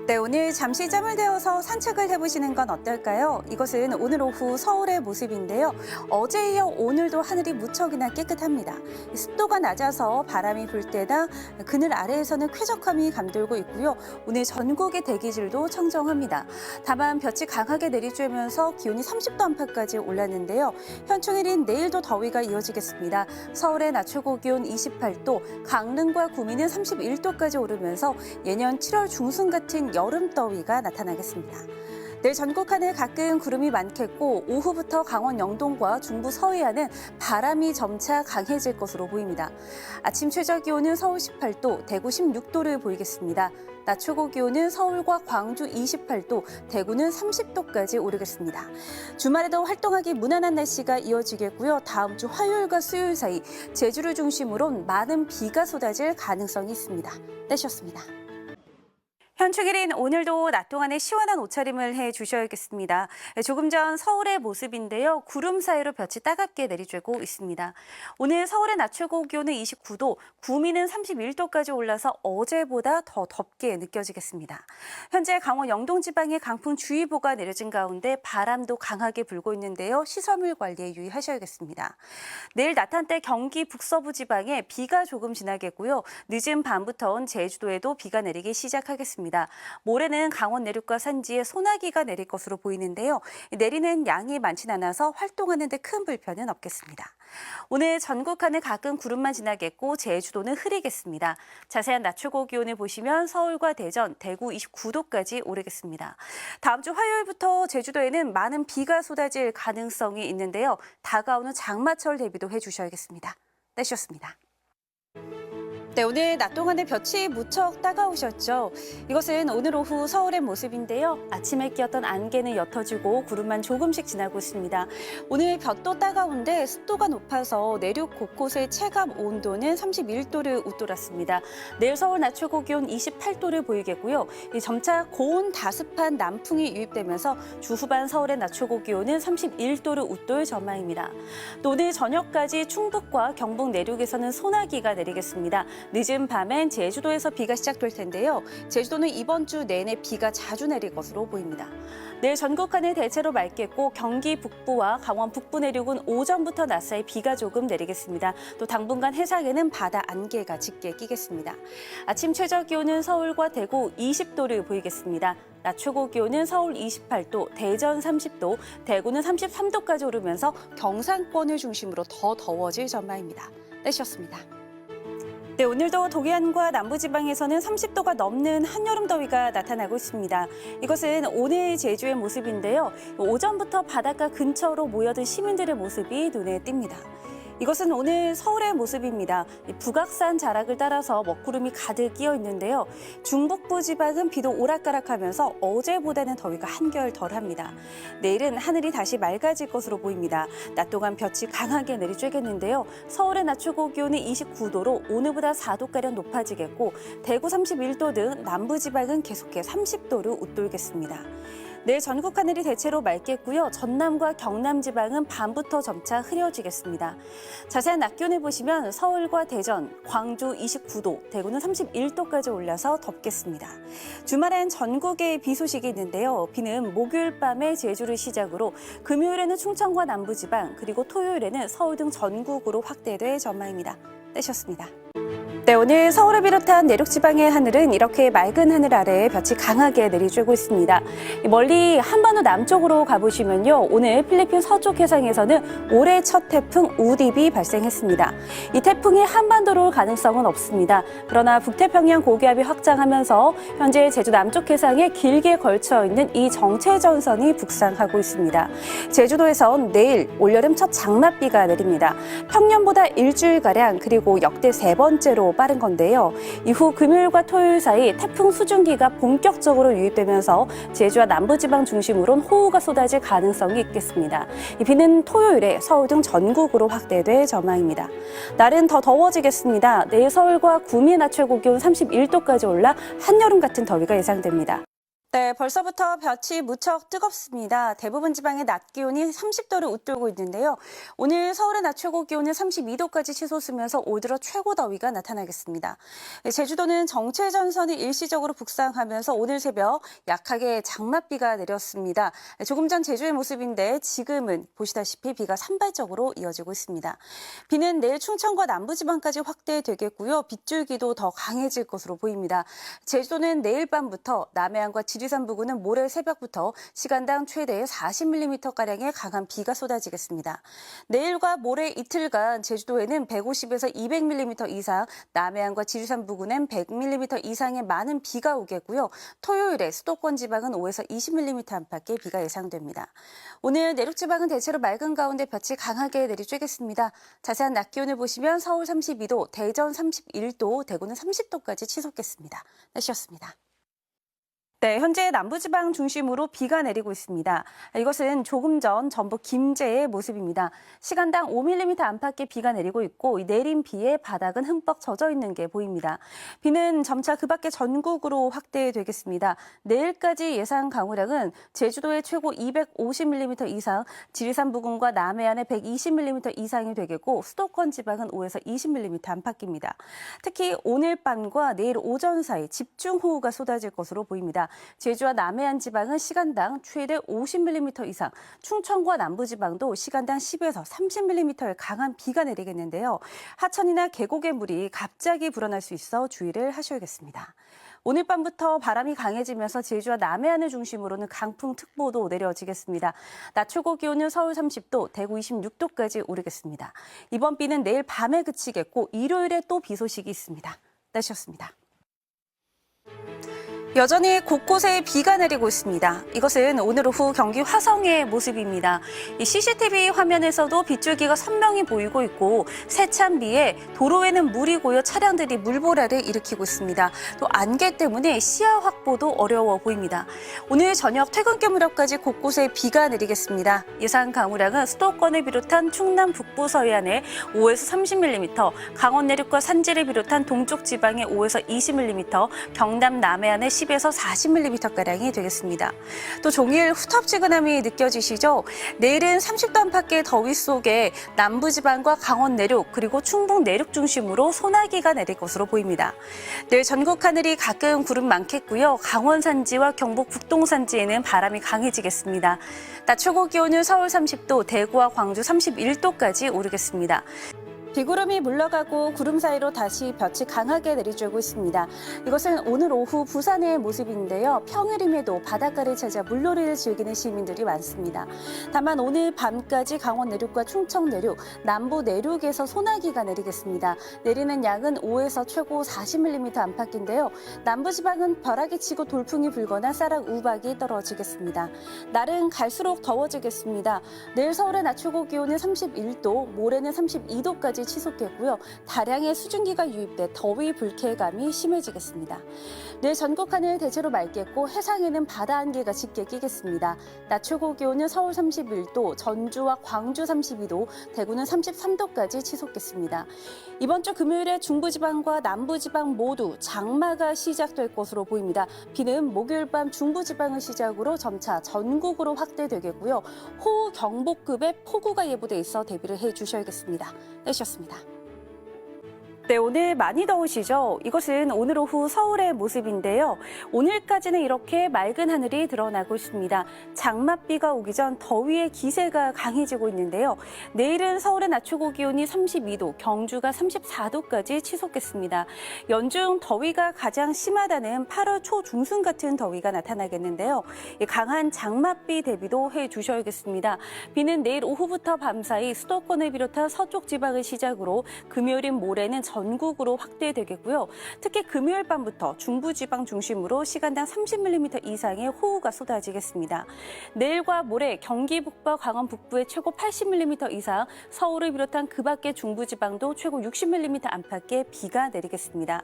네, 오늘 잠시 짬을 데워서 산책을 해보시는 건 어떨까요? 이것은 오늘 오후 서울의 모습인데요. 어제에 이어 오늘도 하늘이 무척이나 깨끗합니다. 습도가 낮아서 바람이 불 때나 그늘 아래에서는 쾌적함이 감돌고 있고요. 오늘 전국의 대기질도 청정합니다. 다만 볕이 강하게 내리쬐면서 기온이 30도 안팎까지 올랐는데요. 현충일인 내일도 더위가 이어지겠습니다. 서울의 낮 최고 기온 28도, 강릉과 구미는 31도까지 오르면서 예년 7월 중순 같은 여름 더위가 나타나겠습니다. 내일 전국 하늘 가끔 구름이 많겠고 오후부터 강원 영동과 중부 서해안은 바람이 점차 강해질 것으로 보입니다. 아침 최저 기온은 서울 18도, 대구 16도를 보이겠습니다. 낮 최고 기온은 서울과 광주 28도, 대구는 30도까지 오르겠습니다. 주말에도 활동하기 무난한 날씨가 이어지겠고요. 다음 주 화요일과 수요일 사이 제주를 중심으로 많은 비가 쏟아질 가능성이 있습니다. 날씨였습니다. 현충일인 오늘도 낮 동안에 시원한 옷차림을 해주셔야겠습니다. 조금 전 서울의 모습인데요. 구름 사이로 볕이 따갑게 내리쬐고 있습니다. 오늘 서울의 낮 최고 기온은 29도, 구미는 31도까지 올라서 어제보다 더 덥게 느껴지겠습니다. 현재 강원 영동 지방에 강풍주의보가 내려진 가운데 바람도 강하게 불고 있는데요. 시설물 관리에 유의하셔야겠습니다. 내일 낮 한때 경기 북서부 지방에 비가 조금 지나겠고요. 늦은 밤부터는 제주도에도 비가 내리기 시작하겠습니다. 모레는 강원 내륙과 산지에 소나기가 내릴 것으로 보이는데요. 내리는 양이 많진 않아서 활동하는 데 큰 불편은 없겠습니다. 오늘 전국 하늘 가끔 구름만 지나겠고 제주도는 흐리겠습니다. 자세한 낮 최고 기온을 보시면 서울과 대전, 대구 29도까지 오르겠습니다. 다음 주 화요일부터 제주도에는 많은 비가 쏟아질 가능성이 있는데요. 다가오는 장마철 대비도 해주셔야겠습니다. 날씨였습니다. 네, 오늘 낮 동안에 볕이 무척 따가우셨죠. 이것은 오늘 오후 서울의 모습인데요. 아침에 끼었던 안개는 옅어지고 구름만 조금씩 지나고 있습니다. 오늘 볕도 따가운데 습도가 높아서 내륙 곳곳의 체감 온도는 31도를 웃돌았습니다. 내일 서울 낮 최고 기온 28도를 보이겠고요. 점차 고온 다습한 남풍이 유입되면서 주 후반 서울의 낮 최고 기온은 31도를 웃돌 전망입니다. 또 오늘 저녁까지 충북과 경북 내륙에서는 소나기가 내리겠습니다. 늦은 밤엔 제주도에서 비가 시작될 텐데요. 제주도는 이번 주 내내 비가 자주 내릴 것으로 보입니다. 내일 전국 하늘 대체로 맑겠고 경기 북부와 강원 북부 내륙은 오전부터 낮 사이 비가 조금 내리겠습니다. 또 당분간 해상에는 바다 안개가 짙게 끼겠습니다. 아침 최저 기온은 서울과 대구 20도를 보이겠습니다. 낮 최고 기온은 서울 28도, 대전 30도, 대구는 33도까지 오르면서 경상권을 중심으로 더 더워질 전망입니다. 날씨였습니다. 네, 오늘도 동해안과 남부지방에서는 30도가 넘는 한여름 더위가 나타나고 있습니다. 이것은 오늘 제주의 모습인데요. 오전부터 바닷가 근처로 모여든 시민들의 모습이 눈에 띕니다. 이것은 오늘 서울의 모습입니다. 북악산 자락을 따라서 먹구름이 가득 끼어 있는데요. 중북부 지방은 비도 오락가락하면서 어제보다는 더위가 한결 덜합니다. 내일은 하늘이 다시 맑아질 것으로 보입니다. 낮 동안 볕이 강하게 내리쬐겠는데요. 서울의 낮 최고 기온은 29도로 오늘보다 4도가량 높아지겠고 대구 31도 등 남부 지방은 계속해 30도를 웃돌겠습니다. 내일 전국 하늘이 대체로 맑겠고요. 전남과 경남 지방은 밤부터 점차 흐려지겠습니다. 자세한 낮 기온을 보시면 서울과 대전, 광주 29도, 대구는 31도까지 올라서 덥겠습니다. 주말엔 전국에 비 소식이 있는데요. 비는 목요일 밤에 제주를 시작으로 금요일에는 충청과 남부지방, 그리고 토요일에는 서울 등 전국으로 확대될 전망입니다. 날씨였습니다. 네, 오늘 서울을 비롯한 내륙 지방의 하늘은 이렇게 맑은 하늘 아래에 볕이 강하게 내리쬐고 있습니다. 멀리 한반도 남쪽으로 가보시면요. 오늘 필리핀 서쪽 해상에서는 올해 첫 태풍 우딥이 발생했습니다. 이 태풍이 한반도로 올 가능성은 없습니다. 그러나 북태평양 고기압이 확장하면서 현재 제주 남쪽 해상에 길게 걸쳐 있는 이 정체전선이 북상하고 있습니다. 제주도에선 내일 올여름 첫 장맛비가 내립니다. 평년보다 일주일가량 그리고 역대 세 번째로 빠른 건데요. 이후 금요일과 토요일 사이 태풍 수증기가 본격적으로 유입되면서 제주와 남부지방 중심으로는 호우가 쏟아질 가능성이 있겠습니다. 이 비는 토요일에 서울 등 전국으로 확대될 전망입니다. 날은 더 더워지겠습니다. 내일 서울과 구미의 낮 최고 기온 31도까지 올라 한여름 같은 더위가 예상됩니다. 네, 벌써부터 볕이 무척 뜨겁습니다. 대부분 지방의 낮 기온이 30도를 웃돌고 있는데요. 오늘 서울의 낮 최고 기온은 32도까지 치솟으면서 올 들어 최고 더위가 나타나겠습니다. 제주도는 정체 전선이 일시적으로 북상하면서 오늘 새벽 약하게 장맛비가 내렸습니다. 조금 전 제주의 모습인데 지금은 보시다시피 비가 산발적으로 이어지고 있습니다. 비는 내일 충청과 남부지방까지 확대되겠고요. 빗줄기도 더 강해질 것으로 보입니다. 제주도는 내일 밤부터 남해안과 지리산 부근은 모레 새벽부터 시간당 최대 40mm가량의 강한 비가 쏟아지겠습니다. 내일과 모레 이틀간 제주도에는 150에서 200mm 이상, 남해안과 지리산 부근엔 100mm 이상의 많은 비가 오겠고요. 토요일에 수도권 지방은 5에서 20mm 안팎의 비가 예상됩니다. 오늘 내륙 지방은 대체로 맑은 가운데 볕이 강하게 내리쬐겠습니다. 자세한 낮 기온을 보시면 서울 32도, 대전 31도, 대구는 30도까지 치솟겠습니다. 날씨였습니다. 네, 현재 남부지방 중심으로 비가 내리고 있습니다. 이것은 조금 전 전북 김제의 모습입니다. 시간당 5mm 안팎의 비가 내리고 있고 이 내린 비에 바닥은 흠뻑 젖어 있는 게 보입니다. 비는 점차 그 밖에 전국으로 확대되겠습니다. 내일까지 예상 강우량은 제주도의 최고 250mm 이상, 지리산 부근과 남해안에 120mm 이상이 되겠고 수도권 지방은 5에서 20mm 안팎입니다. 특히 오늘 밤과 내일 오전 사이 집중호우가 쏟아질 것으로 보입니다. 제주와 남해안 지방은 시간당 최대 50mm 이상, 충청과 남부지방도 시간당 10에서 30mm의 강한 비가 내리겠는데요. 하천이나 계곡의 물이 갑자기 불어날 수 있어 주의를 하셔야겠습니다. 오늘 밤부터 바람이 강해지면서 제주와 남해안을 중심으로는 강풍특보도 내려지겠습니다. 낮 최고 기온은 서울 30도, 대구 26도까지 오르겠습니다. 이번 비는 내일 밤에 그치겠고 일요일에 또 비 소식이 있습니다. 날씨였습니다. 여전히 곳곳에 비가 내리고 있습니다. 이것은 오늘 오후 경기 화성의 모습입니다. 이 CCTV 화면에서도 빗줄기가 선명히 보이고 있고 세찬 비에 도로에는 물이 고여 차량들이 물보라를 일으키고 있습니다. 또 안개 때문에 시야 확보도 어려워 보입니다. 오늘 저녁 퇴근길 무렵까지 곳곳에 비가 내리겠습니다. 예상 강우량은 수도권을 비롯한 충남 북부 서해안에 5에서 30mm, 강원 내륙과 산지를 비롯한 동쪽 지방에 5에서 20mm, 경남 남해안에 10에서 40mm가량이 되겠습니다. 또 종일 후텁지근함이 느껴지시죠? 내일은 30도 안팎의 더위 속에 남부지방과 강원 내륙 그리고 충북 내륙 중심으로 소나기가 내릴 것으로 보입니다. 내일 전국 하늘이 가끔 구름 많겠고요. 강원 산지와 경북 북동 산지에는 바람이 강해지겠습니다. 낮 최고 기온은 서울 30도, 대구와 광주 31도까지 오르겠습니다. 비구름이 물러가고 구름 사이로 다시 볕이 강하게 내리쬐고 있습니다. 이것은 오늘 오후 부산의 모습인데요. 평일임에도 바닷가를 찾아 물놀이를 즐기는 시민들이 많습니다. 다만 오늘 밤까지 강원 내륙과 충청 내륙, 남부 내륙에서 소나기가 내리겠습니다. 내리는 양은 5에서 최고 40mm 안팎인데요. 남부지방은 벼락이 치고 돌풍이 불거나 쌀락 우박이 떨어지겠습니다. 날은 갈수록 더워지겠습니다. 내일 서울의 낮 최고 기온은 31도, 모레는 32도까지 치솟겠고요. 다량의 수증기가 유입돼 더위 불쾌감이 심해지겠습니다. 내일 전국 하늘 대체로 맑겠고 해상에는 바다 안개가 짙게 끼겠습니다. 낮 최고 기온은 서울 31도, 전주와 광주 32도, 대구는 33도까지 치솟겠습니다. 이번 주 금요일에 중부지방과 남부지방 모두 장마가 시작될 것으로 보입니다. 비는 목요일 밤 중부지방을 시작으로 점차 전국으로 확대되겠고요. 호우 경보급의 폭우가 예보돼 있어 대비를 해주셔야겠습니다. 날씨였습니다. 네, 오늘 많이 더우시죠? 이것은 오늘 오후 서울의 모습인데요. 오늘까지는 이렇게 맑은 하늘이 드러나고 있습니다. 장맛비가 오기 전 더위의 기세가 강해지고 있는데요. 내일은 서울의 낮 최고 기온이 32도, 경주가 34도까지 치솟겠습니다. 연중 더위가 가장 심하다는 8월 초중순 같은 더위가 나타나겠는데요. 강한 장맛비 대비도 해주셔야겠습니다. 비는 내일 오후부터 밤사이 수도권을 비롯한 서쪽 지방을 시작으로 금요일인 모레는 전국으로 확대되겠고요. 특히 금요일 밤부터 중부지방 중심으로 시간당 30mm 이상의 호우가 쏟아지겠습니다. 내일과 모레 경기 북부와 강원 북부에 최고 80mm 이상, 서울을 비롯한 그 밖의 중부지방도 최고 60mm 안팎의 비가 내리겠습니다.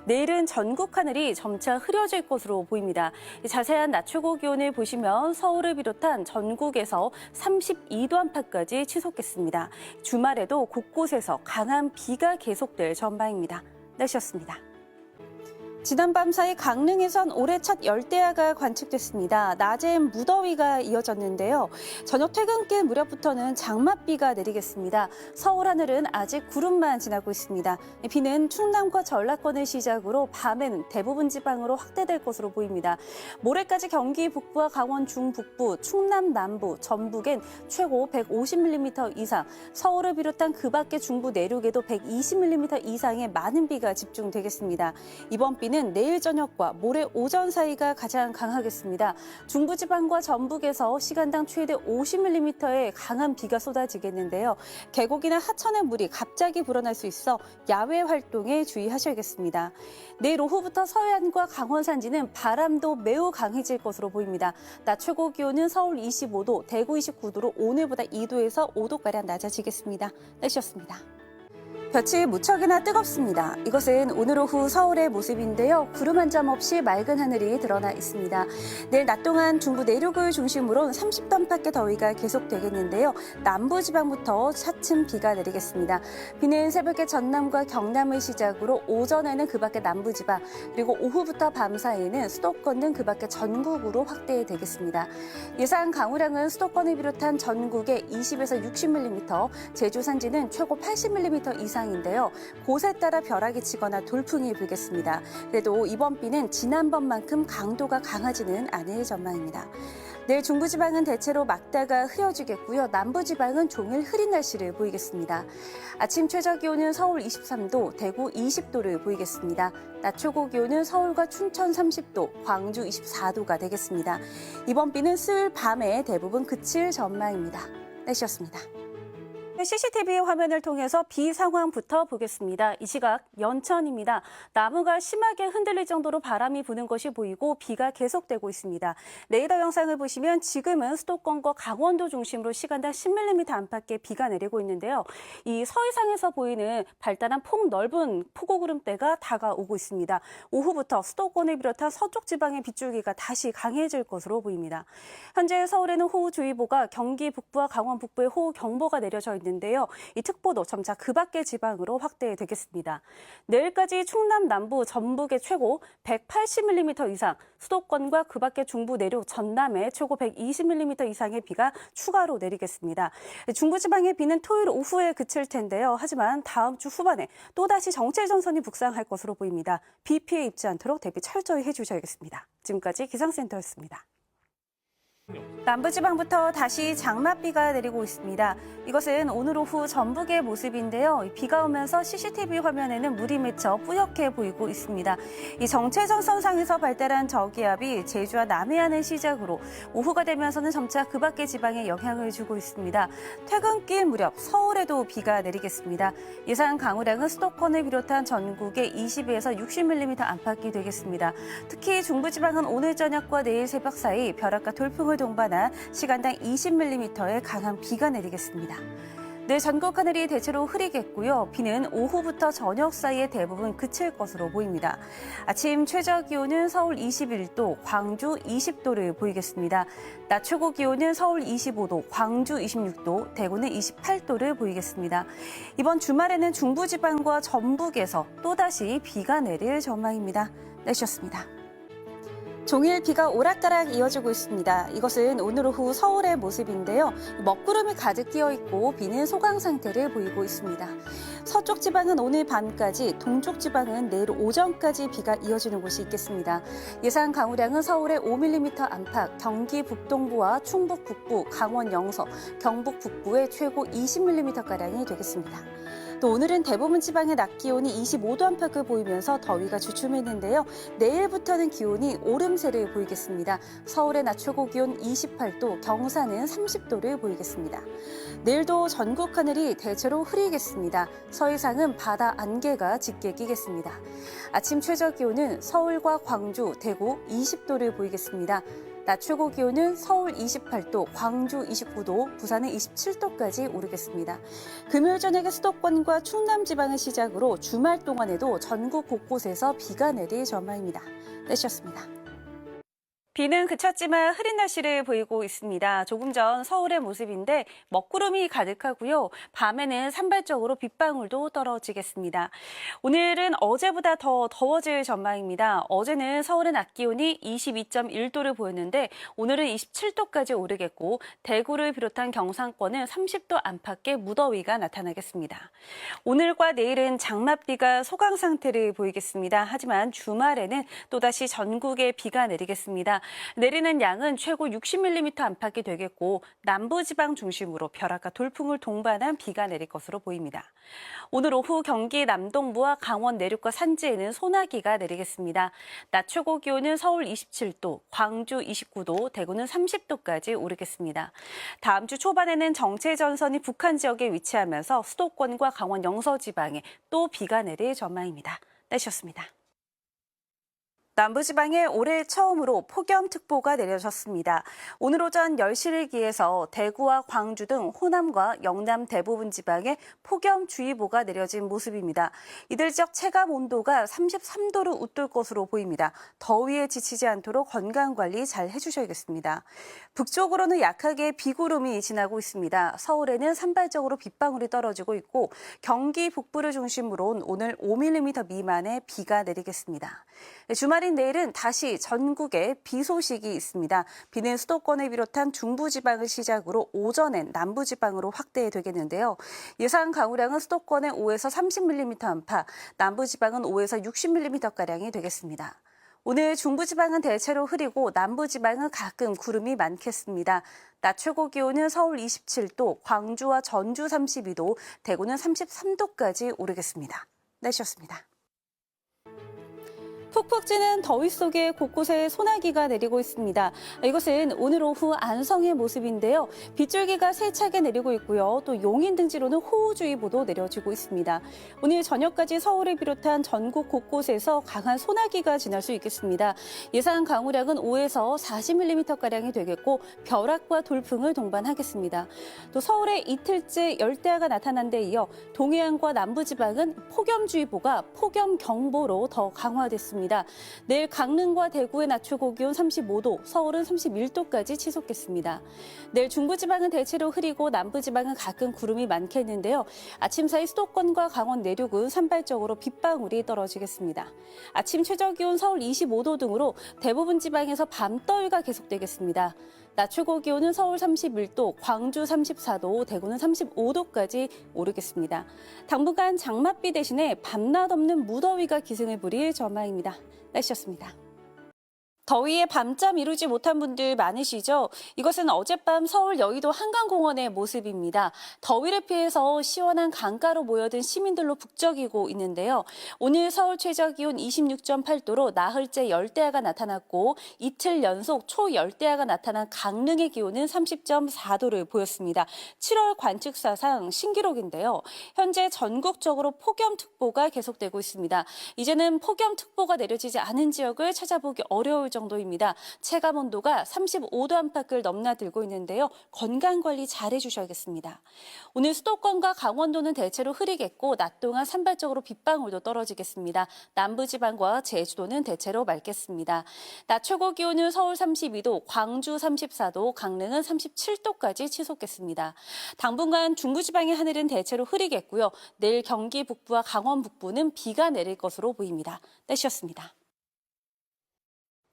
내일은 전국 하늘이 점차 흐려질 것으로 보입니다. 자세한 낮 최고 기온을 보시면 서울을 비롯한 전국에서 32도 안팎까지 치솟겠습니다. 주말에도 곳곳에서 강한 비가 계속될 전망입니다. 날씨였습니다. 지난밤 사이 강릉에선 올해 첫 열대야가 관측됐습니다. 낮엔 무더위가 이어졌는데요. 저녁 퇴근길 무렵부터는 장맛비가 내리겠습니다. 서울 하늘은 아직 구름만 지나고 있습니다. 비는 충남과 전라권을 시작으로 밤에는 대부분 지방으로 확대될 것으로 보입니다. 모레까지 경기 북부와 강원 중북부, 충남 남부, 전북엔 최고 150mm 이상, 서울을 비롯한 그 밖의 중부 내륙에도 120mm 이상의 많은 비가 집중되겠습니다. 이번 비는 내일 저녁과 모레 오전 사이가 가장 강하겠습니다. 중부지방과 전북에서 시간당 최대 50mm의 강한 비가 쏟아지겠는데요. 계곡이나 하천의 물이 갑자기 불어날 수 있어 야외 활동에 주의하셔야겠습니다. 내일 오후부터 서해안과 강원 산지는 바람도 매우 강해질 것으로 보입니다. 낮 최고 기온은 서울 25도, 대구 29도로 오늘보다 2도에서 5도가량 낮아지겠습니다. 날씨였습니다. 볕이 무척이나 뜨겁습니다. 이것은 오늘 오후 서울의 모습인데요. 구름 한 점 없이 맑은 하늘이 드러나 있습니다. 내일 낮 동안 중부 내륙을 중심으로 30도 안팎의 더위가 계속되겠는데요. 남부지방부터 차츰 비가 내리겠습니다. 비는 새벽에 전남과 경남을 시작으로 오전에는 그 밖의 남부지방, 그리고 오후부터 밤 사이에는 수도권 등 그 밖의 전국으로 확대되겠습니다. 예상 강우량은 수도권을 비롯한 전국에 20에서 60mm, 제주 산지는 최고 80mm 이상 인데요. 곳에 따라 벼락이 치거나 돌풍이 불겠습니다. 그래도 이번 비는 지난번만큼 강도가 강하지는 않을 전망입니다. 내일 중부지방은 대체로 맑다가 흐려지겠고요. 남부지방은 종일 흐린 날씨를 보이겠습니다. 아침 최저 기온은 서울 23도, 대구 20도를 보이겠습니다. 낮 최고 기온은 서울과 춘천 30도, 광주 24도가 되겠습니다. 이번 비는 수요일 밤에 대부분 그칠 전망입니다. 날씨였습니다. CCTV 화면을 통해서 비 상황부터 보겠습니다. 이 시각 연천입니다. 나무가 심하게 흔들릴 정도로 바람이 부는 것이 보이고 비가 계속되고 있습니다. 레이더 영상을 보시면 지금은 수도권과 강원도 중심으로 시간당 10mm 안팎의 비가 내리고 있는데요. 이 서해상에서 보이는 발달한 폭넓은 폭우구름대가 다가오고 있습니다. 오후부터 수도권을 비롯한 서쪽 지방의 빗줄기가 다시 강해질 것으로 보입니다. 현재 서울에는 호우주의보가, 경기 북부와 강원 북부에 호우경보가 내려져 있는데요. 이 특보도 점차 그 밖의 지방으로 확대되겠습니다. 내일까지 충남 남부, 전북의 최고 180mm 이상, 수도권과 그 밖의 중부 내륙, 전남에 최고 120mm 이상의 비가 추가로 내리겠습니다. 중부지방의 비는 토요일 오후에 그칠 텐데요. 하지만 다음 주 후반에 또다시 정체전선이 북상할 것으로 보입니다. 비 피해 입지 않도록 대비 철저히 해주셔야겠습니다. 지금까지 기상센터였습니다. 남부지방부터 다시 장맛비가 내리고 있습니다. 이것은 오늘 오후 전북의 모습인데요. 비가 오면서 CCTV 화면에는 물이 맺혀 뿌옇게 보이고 있습니다. 이 정체전선상에서 발달한 저기압이 제주와 남해안을 시작으로 오후가 되면서는 점차 그 밖의 지방에 영향을 주고 있습니다. 퇴근길 무렵 서울에도 비가 내리겠습니다. 예상 강우량은 수도권을 비롯한 전국에 20에서 60mm 안팎이 되겠습니다. 특히 중부지방은 오늘 저녁과 내일 새벽 사이 벼락과 돌풍을 동반한 시간당 20mm의 강한 비가 내리겠습니다. 내일 전국 하늘이 대체로 흐리겠고요. 비는 오후부터 저녁 사이에 대부분 그칠 것으로 보입니다. 아침 최저 기온은 서울 21도, 광주 20도를 보이겠습니다. 낮 최고 기온은 서울 25도, 광주 26도, 대구는 28도를 보이겠습니다. 이번 주말에는 중부지방과 전북에서 또다시 비가 내릴 전망입니다. 날씨였습니다. 종일 비가 오락가락 이어지고 있습니다. 이것은 오늘 오후 서울의 모습인데요. 먹구름이 가득 끼어 있고 비는 소강 상태를 보이고 있습니다. 서쪽 지방은 오늘 밤까지, 동쪽 지방은 내일 오전까지 비가 이어지는 곳이 있겠습니다. 예상 강우량은 서울에 5mm 안팎, 경기 북동부와 충북 북부, 강원 영서, 경북 북부에 최고 20mm가량이 되겠습니다. 또 오늘은 대부분 지방의 낮 기온이 25도 안팎을 보이면서 더위가 주춤했는데요. 내일부터는 기온이 오름세를 보이겠습니다. 서울의 낮 최고 기온 28도, 경산은 30도를 보이겠습니다. 내일도 전국 하늘이 대체로 흐리겠습니다. 서해상은 바다 안개가 짙게 끼겠습니다. 아침 최저 기온은 서울과 광주, 대구 20도를 보이겠습니다. 낮 최고 기온은 서울 28도, 광주 29도, 부산은 27도까지 오르겠습니다. 금요일 저녁에 수도권과 충남 지방을 시작으로 주말 동안에도 전국 곳곳에서 비가 내릴 전망입니다. 날씨였습니다. 비는 그쳤지만 흐린 날씨를 보이고 있습니다. 조금 전 서울의 모습인데 먹구름이 가득하고요. 밤에는 산발적으로 빗방울도 떨어지겠습니다. 오늘은 어제보다 더 더워질 전망입니다. 어제는 서울의 낮 기온이 22.1도를 보였는데 오늘은 27도까지 오르겠고 대구를 비롯한 경상권은 30도 안팎의 무더위가 나타나겠습니다. 오늘과 내일은 장맛비가 소강 상태를 보이겠습니다. 하지만 주말에는 또다시 전국에 비가 내리겠습니다. 내리는 양은 최고 60mm 안팎이 되겠고 남부지방 중심으로 벼락과 돌풍을 동반한 비가 내릴 것으로 보입니다. 오늘 오후 경기 남동부와 강원 내륙과 산지에는 소나기가 내리겠습니다. 낮 최고 기온은 서울 27도, 광주 29도, 대구는 30도까지 오르겠습니다. 다음 주 초반에는 정체전선이 북한 지역에 위치하면서 수도권과 강원 영서 지방에 또 비가 내릴 전망입니다. 날씨였습니다. 남부지방에 올해 처음으로 폭염특보가 내려졌습니다. 오늘 오전 10시를 기해서 대구와 광주 등 호남과 영남 대부분 지방에 폭염주의보가 내려진 모습입니다. 이들 지역 체감 온도가 33도를 웃돌 것으로 보입니다. 더위에 지치지 않도록 건강관리 잘 해주셔야겠습니다. 북쪽으로는 약하게 비구름이 지나고 있습니다. 서울에는 산발적으로 빗방울이 떨어지고 있고 경기 북부를 중심으로 오늘 5mm 미만의 비가 내리겠습니다. 주말인 내일은 다시 전국에 비 소식이 있습니다. 비는 수도권을 비롯한 중부지방을 시작으로 오전엔 남부지방으로 확대되겠는데요. 예상 강우량은 수도권에 5에서 30mm 안팎, 남부지방은 5에서 60mm가량이 되겠습니다. 오늘 중부지방은 대체로 흐리고 남부지방은 가끔 구름이 많겠습니다. 낮 최고 기온은 서울 27도, 광주와 전주 32도, 대구는 33도까지 오르겠습니다. 날씨였습니다. 푹푹 찌는 더위 속에 곳곳에 소나기가 내리고 있습니다. 이것은 오늘 오후 안성의 모습인데요. 빗줄기가 세차게 내리고 있고요. 또 용인 등지로는 호우주의보도 내려지고 있습니다. 오늘 저녁까지 서울을 비롯한 전국 곳곳에서 강한 소나기가 지날 수 있겠습니다. 예상 강우량은 5에서 40mm가량이 되겠고 벼락과 돌풍을 동반하겠습니다. 또 서울에 이틀째 열대야가 나타난 데 이어 동해안과 남부지방은 폭염주의보가 폭염경보로 더 강화됐습니다. 내일 강릉과 대구의 낮 최고 기온 35도, 서울은 31도까지 치솟겠습니다. 내일 중부지방은 대체로 흐리고 남부지방은 가끔 구름이 많겠는데요. 아침 사이 수도권과 강원 내륙은 산발적으로 빗방울이 떨어지겠습니다. 아침 최저 기온 서울 25도 등으로 대부분 지방에서 밤더위가 계속되겠습니다. 낮 최고 기온은 서울 31도, 광주 34도, 대구는 35도까지 오르겠습니다. 당분간 장맛비 대신에 밤낮 없는 무더위가 기승을 부릴 전망입니다. 날씨였습니다. 더위에 밤잠 이루지 못한 분들 많으시죠? 이것은 어젯밤 서울 여의도 한강공원의 모습입니다. 더위를 피해서 시원한 강가로 모여든 시민들로 북적이고 있는데요. 오늘 서울 최저기온 26.8도로 나흘째 열대야가 나타났고 이틀 연속 초열대야가 나타난 강릉의 기온은 30.4도를 보였습니다. 7월 관측사상 신기록인데요. 현재 전국적으로 폭염특보가 계속되고 있습니다. 이제는 폭염특보가 내려지지 않은 지역을 찾아보기 어려울 정도입니다. 체감 온도가 35도 안팎을 넘나들고 있는데요. 건강관리 잘 해주셔야겠습니다. 오늘 수도권과 강원도는 대체로 흐리겠고 낮 동안 산발적으로 빗방울도 떨어지겠습니다. 남부지방과 제주도는 대체로 맑겠습니다. 낮 최고 기온은 서울 32도, 광주 34도, 강릉은 37도까지 치솟겠습니다. 당분간 중부지방의 하늘은 대체로 흐리겠고요. 내일 경기 북부와 강원 북부는 비가 내릴 것으로 보입니다. 날씨였습니다.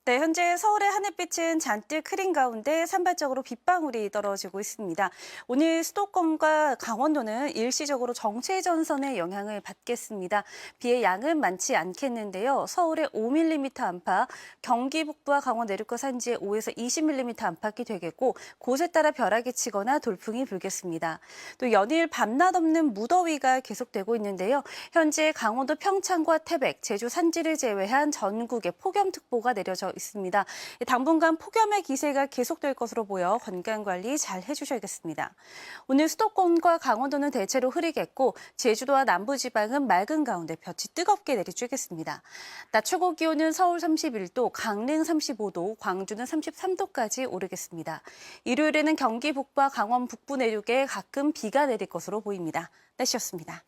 네, 현재 서울의 하늘빛은 잔뜩 흐린 가운데 산발적으로 빗방울이 떨어지고 있습니다. 오늘 수도권과 강원도는 일시적으로 정체전선의 영향을 받겠습니다. 비의 양은 많지 않겠는데요. 서울에 5mm 안팎, 경기 북부와 강원 내륙과 산지에 5에서 20mm 안팎이 되겠고 곳에 따라 벼락이 치거나 돌풍이 불겠습니다. 또 연일 밤낮 없는 무더위가 계속되고 있는데요. 현재 강원도 평창과 태백, 제주 산지를 제외한 전국에 폭염특보가 내려져 있습니다. 당분간 폭염의 기세가 계속될 것으로 보여 건강관리 잘 해주셔야겠습니다. 오늘 수도권과 강원도는 대체로 흐리겠고 제주도와 남부지방은 맑은 가운데 볕이 뜨겁게 내리쬐겠습니다. 낮 최고 기온은 서울 31도, 강릉 35도, 광주는 33도까지 오르겠습니다. 일요일에는 경기 북부와 강원 북부 내륙에 가끔 비가 내릴 것으로 보입니다. 날씨였습니다.